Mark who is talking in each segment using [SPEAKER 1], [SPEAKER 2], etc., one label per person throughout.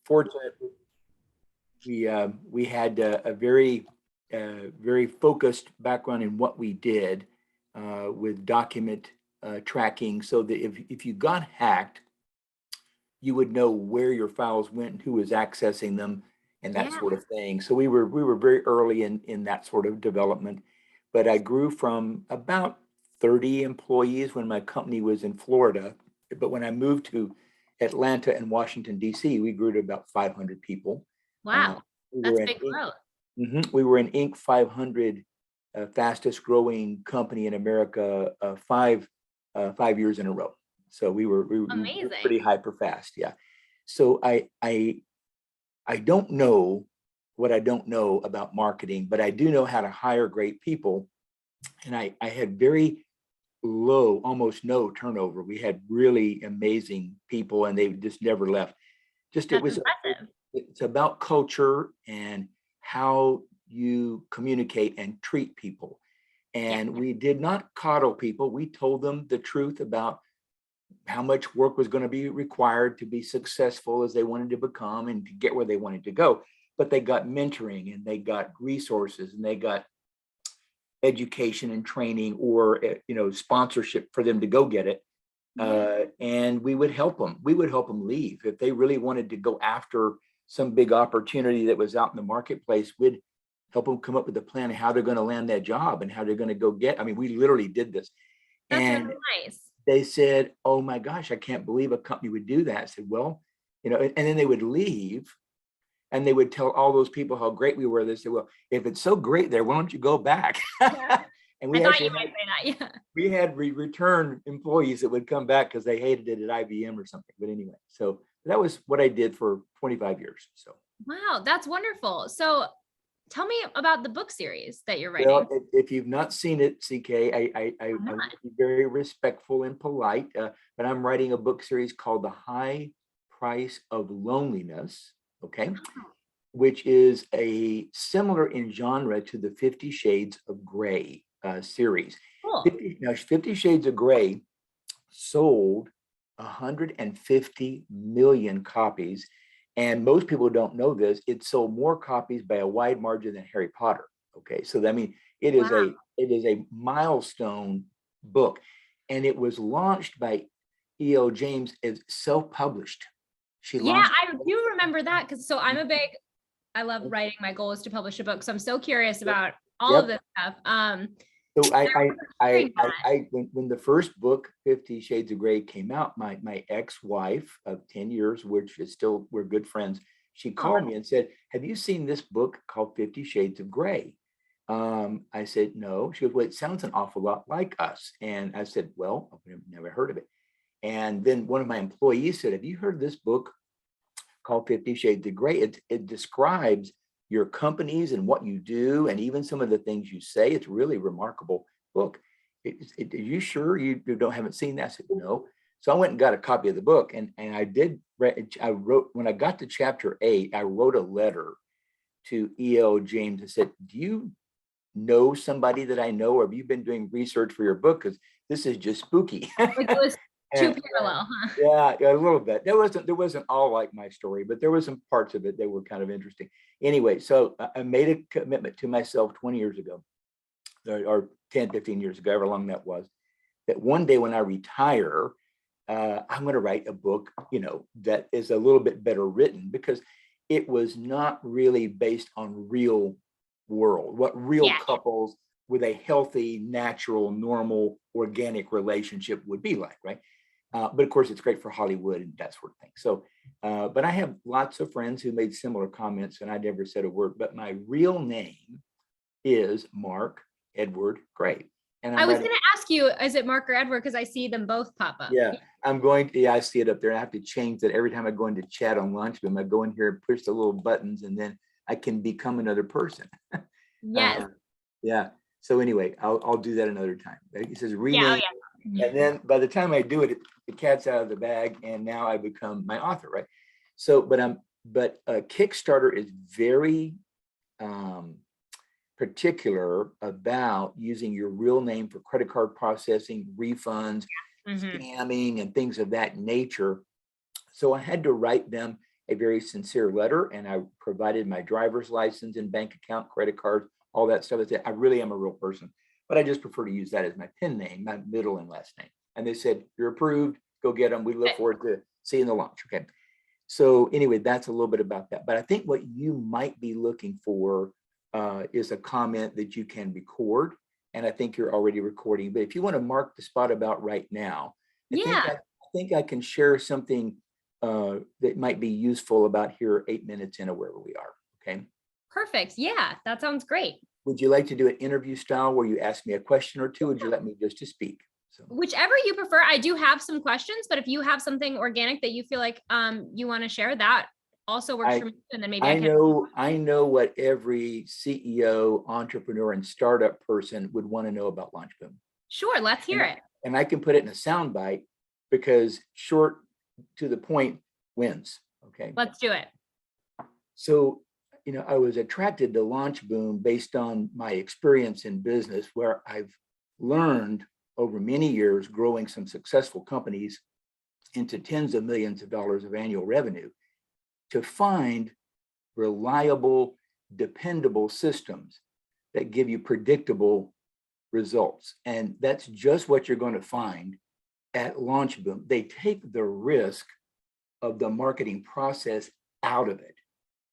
[SPEAKER 1] fortunate. We had a very very focused background in what we did with document tracking, so that if you got hacked, you would know where your files went and who was accessing them and that
[SPEAKER 2] Yeah.
[SPEAKER 1] sort of thing. So we were very early in that sort of development. But I grew from about 30 employees when my company was in Florida. But when I moved to Atlanta and Washington, D.C., we grew to about 500 people. Uh,
[SPEAKER 2] Wow.
[SPEAKER 1] we
[SPEAKER 2] That's
[SPEAKER 1] were an
[SPEAKER 2] big growth.
[SPEAKER 1] we were an Inc. 500 fastest growing company in America 5 years in a row. So we were
[SPEAKER 2] Amazing.
[SPEAKER 1] pretty hyper fast, yeah. So I don't know what I don't know about marketing, but I do know how to hire great people. And I had very low, almost no turnover. We had really amazing people, and they just never left. Just
[SPEAKER 2] That's impressive.
[SPEAKER 1] it's about culture and how you communicate and treat people.
[SPEAKER 2] Yeah.
[SPEAKER 1] And we did not coddle people. We told them the truth about how much work was going to be required to be successful as they wanted to become and to get where they wanted to go. But they got mentoring, and they got resources, and they got education and training, or sponsorship for them to go get it.
[SPEAKER 2] Yeah.
[SPEAKER 1] And we would help them. We would help them leave if they really wanted to go after some big opportunity that was out in the marketplace. We'd help them come up with a plan of how they're going to land that job and how they're going to go get. I mean, we literally did this.
[SPEAKER 2] That's really
[SPEAKER 1] And
[SPEAKER 2] nice.
[SPEAKER 1] they said, "Oh my gosh, I can't believe a company would do that." I said, "Well, and then they would leave, and they would tell all those people how great we were. They said, "Well, if it's so great there, why don't you go back?"
[SPEAKER 2] Yeah.
[SPEAKER 1] And
[SPEAKER 2] I
[SPEAKER 1] we
[SPEAKER 2] thought you
[SPEAKER 1] actually
[SPEAKER 2] might
[SPEAKER 1] had
[SPEAKER 2] say that. Yeah.
[SPEAKER 1] return employees that would come back because they hated it at IBM or something. But anyway, so that was what I did for 25 years. So,
[SPEAKER 2] Wow, that's wonderful. So tell me about the book series that you're
[SPEAKER 1] well,
[SPEAKER 2] writing.
[SPEAKER 1] if you've not seen it, CK, I
[SPEAKER 2] I'm
[SPEAKER 1] want
[SPEAKER 2] not.
[SPEAKER 1] to be very respectful and polite, but I'm writing a book series called The High Price of Loneliness. Okay. Which is a similar in genre to the 50 Shades of Grey series.
[SPEAKER 2] Cool.
[SPEAKER 1] 50 Shades of Grey sold 150 million copies. And most people don't know this. It sold more copies by a wide margin than Harry Potter. Okay. So I mean,
[SPEAKER 2] Wow.
[SPEAKER 1] it is a milestone book. And it was launched by E.L. James as self-published. She
[SPEAKER 2] Yeah,
[SPEAKER 1] launched.
[SPEAKER 2] I do remember that because I love writing. My goal is to publish a book. So I'm so curious about all of
[SPEAKER 1] Yep.
[SPEAKER 2] this stuff.
[SPEAKER 1] So
[SPEAKER 2] Hearing that.
[SPEAKER 1] when the first book, 50 Shades of Grey, came out, my ex-wife of 10 years, which is still, we're good friends, she
[SPEAKER 2] Oh,
[SPEAKER 1] called me and said, "Have you seen this book called 50 Shades of Grey?" I said, "No." She goes, "Well, it sounds an awful lot like us." And I said, "Well, I've never heard of it." And then one of my employees said, "Have you heard this book called 50 Shades of Grey? It describes your companies and what you do, and even some of the things you say. It's really remarkable book. Are you sure you haven't seen that?" I said, "No." So I went and got a copy of the book, and I wrote, when I got to chapter 8, I wrote a letter to E.L. James and said, "Do you know somebody that I know, or have you been doing research for your book? Because this is just spooky."
[SPEAKER 2] like it was too
[SPEAKER 1] And
[SPEAKER 2] parallel, huh?
[SPEAKER 1] yeah, a little bit. There wasn't all like my story, but there was some parts of it that were kind of interesting. Anyway, so I made a commitment to myself 20 years ago, or 10, 15 years ago, however long that was, that one day when I retire, I'm going to write a book, that is a little bit better written, because it was not really based on real world, what real
[SPEAKER 2] Yeah.
[SPEAKER 1] couples with a healthy, natural, normal, organic relationship would be like, right? But of course, it's great for Hollywood and that sort of thing. So, but I have lots of friends who made similar comments, and I never said a word. But my real name is Mark Edward Gray, and
[SPEAKER 2] I
[SPEAKER 1] I'm
[SPEAKER 2] was
[SPEAKER 1] writing.
[SPEAKER 2] going to ask you, is it Mark or Edward? Because I see them both pop up.
[SPEAKER 1] Yeah, I'm going to. Yeah, I see it up there. I have to change that every time I go into chat on lunchroom. I go in here and push the little buttons, and then I can become another person.
[SPEAKER 2] Yes.
[SPEAKER 1] uh, yeah. So anyway, I'll do that another time. It says
[SPEAKER 2] Yeah. Oh,
[SPEAKER 1] rename.
[SPEAKER 2] yeah.
[SPEAKER 1] And then by the time I do it, the cat's out of the bag, and now I become my author, right? So, but Kickstarter is very um, particular about using your real name for credit card processing, refunds,
[SPEAKER 2] Hmm.
[SPEAKER 1] scamming, and things of that nature. So I had to write them a very sincere letter, and I provided my driver's license and bank account, credit card, all that stuff. I said, I really am a real person, but I just prefer to use that as my pen name, my middle and last name. And they said, you're approved, go get them. We look forward to seeing the launch. Okay. So anyway, that's a little bit about that. But I think what you might be looking for is a comment that you can record. And I think you're already recording. But if you want to mark the spot about right now, I think I can share something that might be useful about here 8 minutes in or wherever we are. Okay.
[SPEAKER 2] Perfect. Yeah, that sounds great.
[SPEAKER 1] Would you like to do an interview style where you ask me a question or two? Would you let me just to speak? So
[SPEAKER 2] whichever you prefer. I do have some questions, but if you have something organic that you feel like you want to share, that also works for me. And then maybe
[SPEAKER 1] I know what every CEO, entrepreneur, and startup person would want to know about LaunchBoom.
[SPEAKER 2] Sure, let's hear it.
[SPEAKER 1] And I can put it in a sound bite because short to the point wins. Okay.
[SPEAKER 2] Let's do it.
[SPEAKER 1] So, I was attracted to LaunchBoom based on my experience in business, where I've learned over many years growing some successful companies into tens of millions of dollars of annual revenue, to find reliable, dependable systems that give you predictable results. And that's just what you're going to find at LaunchBoom. They take the risk of the marketing process out of it.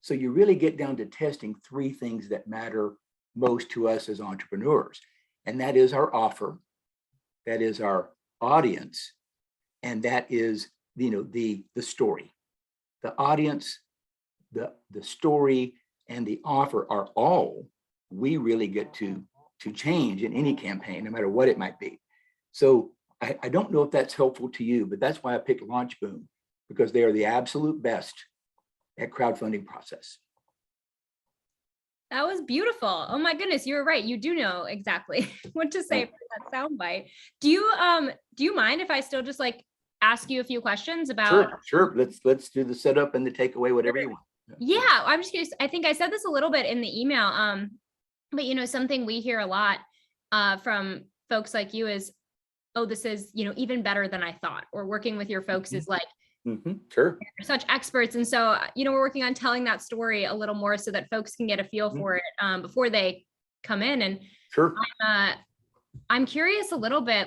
[SPEAKER 1] So you really get down to testing three things that matter most to us as entrepreneurs. And that is our offer, that is our audience, and that is, the story. The audience, the story, and the offer are all we really get to change in any campaign, no matter what it might be. So I don't know if that's helpful to you, but that's why I picked LaunchBoom, because they are the absolute best at crowdfunding process.
[SPEAKER 2] That was beautiful. Oh my goodness, you were right. You do know exactly what to say for that soundbite. Do you mind if I still just ask you a few questions about?
[SPEAKER 1] Sure. Let's do the setup and the takeaway, whatever you want.
[SPEAKER 2] Yeah, I'm just curious. I think I said this a little bit in the email, but something we hear a lot from folks like you is, oh, this is even better than I thought, or working with your folks is like.
[SPEAKER 1] Sure.
[SPEAKER 2] Such experts. And so, we're working on telling that story a little more so that folks can get a feel for it before they come in. And
[SPEAKER 1] sure.
[SPEAKER 2] I'm curious a little bit,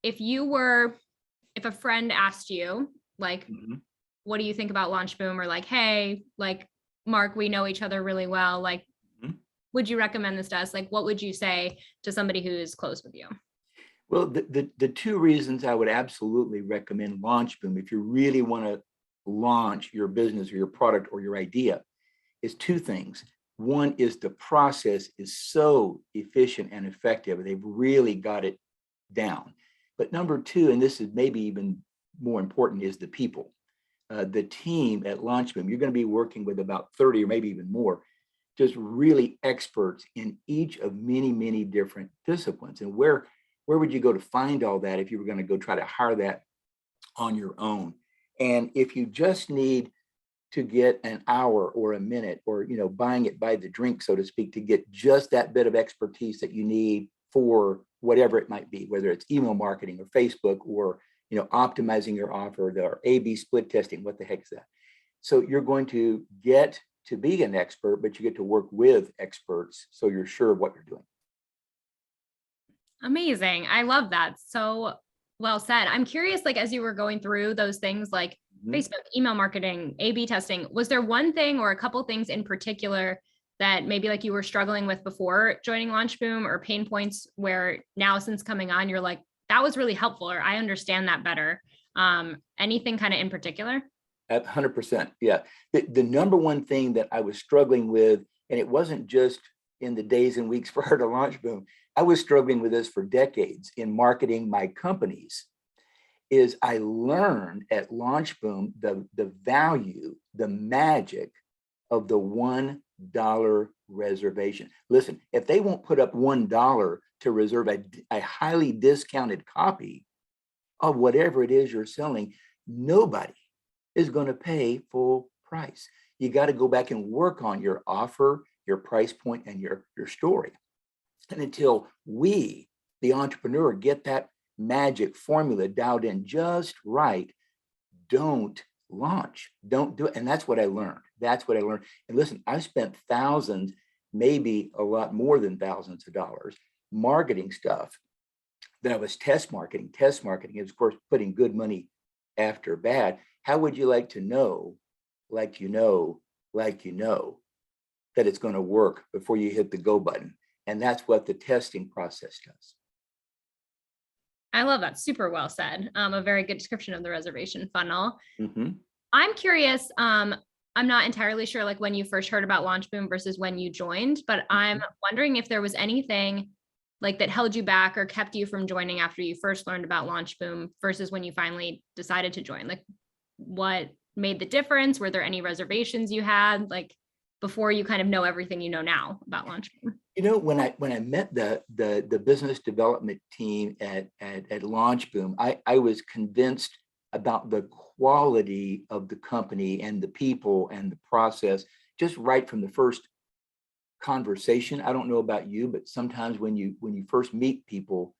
[SPEAKER 2] if a friend asked you, what do you think about LaunchBoom? Or hey, Mark, we know each other really well. Would you recommend this to us? What would you say to somebody who is close with you?
[SPEAKER 1] Well, the two reasons I would absolutely recommend LaunchBoom, if you really want to launch your business or your product or your idea, is two things. One is the process is so efficient and effective. They've really got it down. But number two, and this is maybe even more important, is the people. The team at LaunchBoom, you're going to be working with about 30 or maybe even more, just really experts in each of many, many different disciplines. And where would you go to find all that if you were going to go try to hire that on your own? And if you just need to get an hour or a minute, or buying it by the drink, so to speak, to get just that bit of expertise that you need for whatever it might be, whether it's email marketing or Facebook, or optimizing your offer, or A/B split testing, what the heck is that? So you're going to get to be an expert, but you get to work with experts, so you're sure of what you're doing.
[SPEAKER 2] Amazing. I love that. So well said. I'm curious, as you were going through those things Facebook, email marketing, A/B testing, was there one thing or a couple things in particular that maybe you were struggling with before joining LaunchBoom, or pain points where now since coming on, you're that was really helpful, or I understand that better? Anything kind of in particular?
[SPEAKER 1] 100%. Yeah. The number one thing that I was struggling with, and it wasn't just in the days and weeks prior to LaunchBoom, I was struggling with this for decades in marketing my companies, is I learned at LaunchBoom the value, the magic of the $1 reservation. Listen, if they won't put up $1 to reserve a highly discounted copy of whatever it is you're selling, nobody is going to pay full price. You got to go back and work on your offer, your price point, and your story. And until we, the entrepreneur, get that magic formula dialed in just right, don't launch. Don't do it. And that's what I learned. That's what I learned. And listen, I spent thousands, maybe a lot more than thousands of dollars marketing stuff that I was test marketing. Test marketing is, of course, putting good money after bad. How would you like to know, like you know, like you know, that it's going to work before you hit the go button? And that's what the testing process does.
[SPEAKER 2] I love that. Super well said. A very good description of the reservation funnel.
[SPEAKER 1] Mm-hmm.
[SPEAKER 2] I'm curious. I'm not entirely sure like when you first heard about LaunchBoom versus when you joined, but I'm wondering if there was anything like that held you back or kept you from joining after you first learned about LaunchBoom versus when you finally decided to join. Like what made the difference? Were there any reservations you had like before you kind of know everything you know now about LaunchBoom?
[SPEAKER 1] You know, when I met the business development team at LaunchBoom, I was convinced about the quality of the company and the people and the process just right from the first conversation. I don't know about you, but sometimes when you first meet people,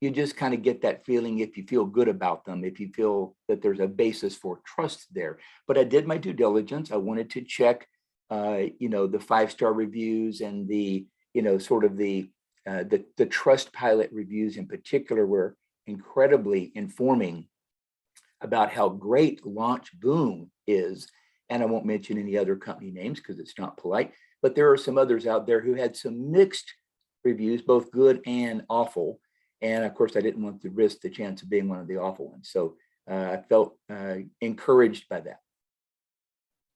[SPEAKER 1] you just kind of get that feeling if you feel good about them, if you feel that there's a basis for trust there. But I did my due diligence. I wanted to check, the 5-star reviews and the, sort of the Trustpilot reviews in particular were incredibly informing about how great LaunchBoom is. And I won't mention any other company names because it's not polite, but there are some others out there who had some mixed reviews, both good and awful. And of course, I didn't want to risk the chance of being one of the awful ones. So I felt encouraged by that.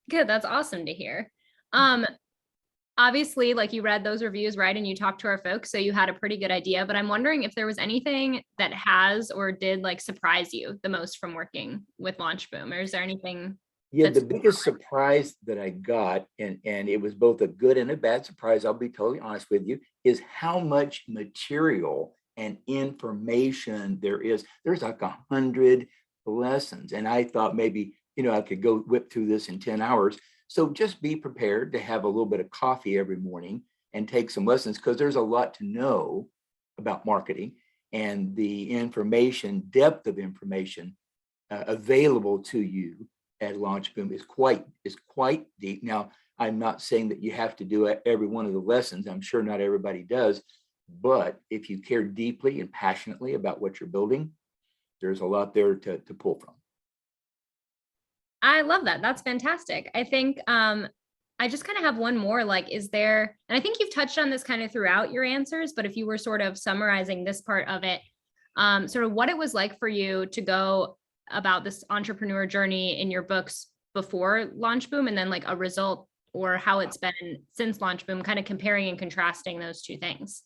[SPEAKER 2] Good. That's awesome to hear. Obviously, like you read those reviews, right? And you talked to our folks, so you had a pretty good idea, but I'm wondering if there was anything that has or did like surprise you the most from working with LaunchBoom, or is there anything?
[SPEAKER 1] Yeah, the biggest surprise that I got, and it was both a good and a bad surprise, I'll be totally honest with you, is how much material and information there is. There's like 100 lessons. And I thought maybe, I could go whip through this in 10 hours. So just be prepared to have a little bit of coffee every morning and take some lessons, because there's a lot to know about marketing, and the information, depth of information available to you at LaunchBoom is quite deep. Now, I'm not saying that you have to do every one of the lessons. I'm sure not everybody does, but if you care deeply and passionately about what you're building, there's a lot there to pull from.
[SPEAKER 2] I love that. That's fantastic. I think I just kind of have one more, like, is there, and I think you've touched on this kind of throughout your answers, but if you were sort of summarizing this part of it, sort of what it was like for you to go about this entrepreneur journey in your books before LaunchBoom, and then like a result, or how it's been since LaunchBoom, kind of comparing and contrasting those two things.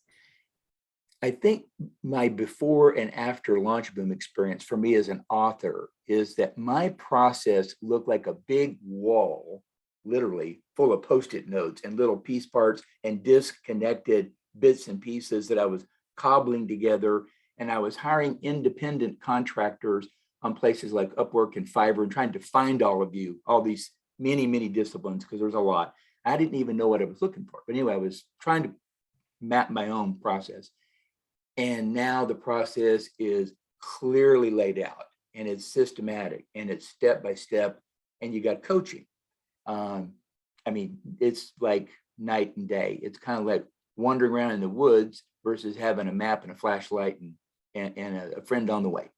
[SPEAKER 1] I think my before and after LaunchBoom experience for me as an author is that my process looked like a big wall, literally full of Post-it notes and little piece parts and disconnected bits and pieces that I was cobbling together. And I was hiring independent contractors on places like Upwork and Fiverr and trying to find all these many disciplines, because there's a lot. I didn't even know what I was looking for. But anyway, I was trying to map my own process. And now the process is clearly laid out, and it's systematic, and it's step by step, and you got coaching. It's like night and day. It's kind of like wandering around in the woods versus having a map and a flashlight and a friend on the way.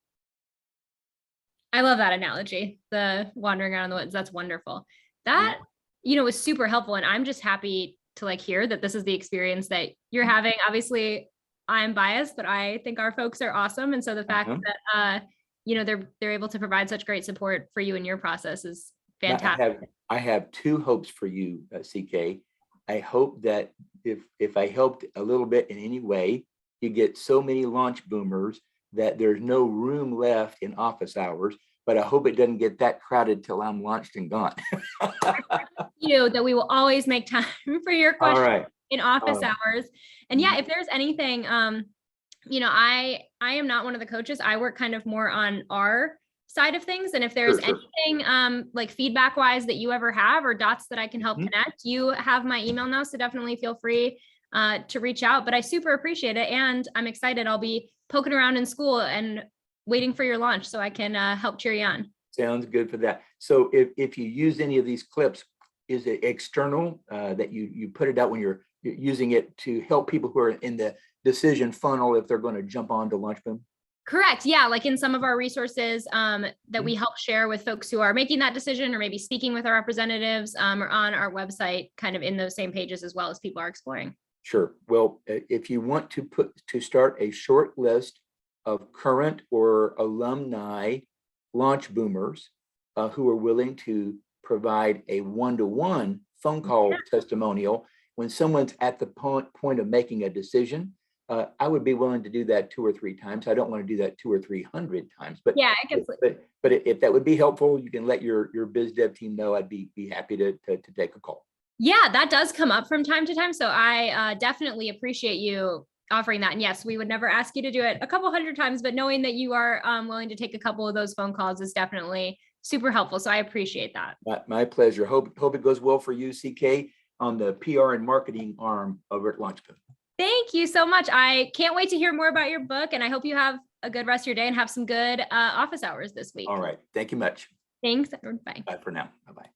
[SPEAKER 2] I love that analogy, the wandering around the woods. That's wonderful. That, is super helpful. And I'm just happy to like hear that this is the experience that you're having. Obviously, I'm biased, but I think our folks are awesome. And so the fact that, they're able to provide such great support for you in your process is fantastic.
[SPEAKER 1] I have two hopes for you, CK. I hope that if I helped a little bit in any way, you get so many launch boomers that there's no room left in office hours, but I hope it doesn't get that crowded till I'm launched and gone.
[SPEAKER 2] That we will always make time for your questions in office hours. And if there's anything, I am not one of the coaches. I work kind of more on our side of things. And if there's anything like feedback wise that you ever have, or dots that I can help connect, you have my email now. So definitely feel free to reach out, but I super appreciate it. And I'm excited. I'll be poking around in school and waiting for your launch so I can help cheer you on.
[SPEAKER 1] Sounds good for that. So if you use any of these clips, is it external that you put it out when you're using it to help people who are in the decision funnel if they're going to jump on to Lunchboom?
[SPEAKER 2] Correct. Yeah. Like in some of our resources that we help share with folks who are making that decision or maybe speaking with our representatives or on our website, kind of in those same pages as well as people are exploring.
[SPEAKER 1] Sure. Well, if you want to start a short list of current or alumni launch boomers who are willing to provide a one-to-one phone call testimonial when someone's at the point of making a decision, I would be willing to do that 2 or 3 times. I don't want to do that 200 or 300 times, but
[SPEAKER 2] yeah,
[SPEAKER 1] but if that would be helpful, you can let your biz dev team know. I'd be happy to take a call.
[SPEAKER 2] Yeah, that does come up from time to time. So I definitely appreciate you offering that. And yes, we would never ask you to do it a couple hundred times, but knowing that you are willing to take a couple of those phone calls is definitely super helpful. So I appreciate that.
[SPEAKER 1] My pleasure. Hope it goes well for you, CK, on the PR and marketing arm over at Lunchboom.
[SPEAKER 2] Thank you so much. I can't wait to hear more about your book, and I hope you have a good rest of your day and have some good office hours this week.
[SPEAKER 1] All right. Thank you much.
[SPEAKER 2] Thanks. Bye.
[SPEAKER 1] Bye for now. Bye-bye.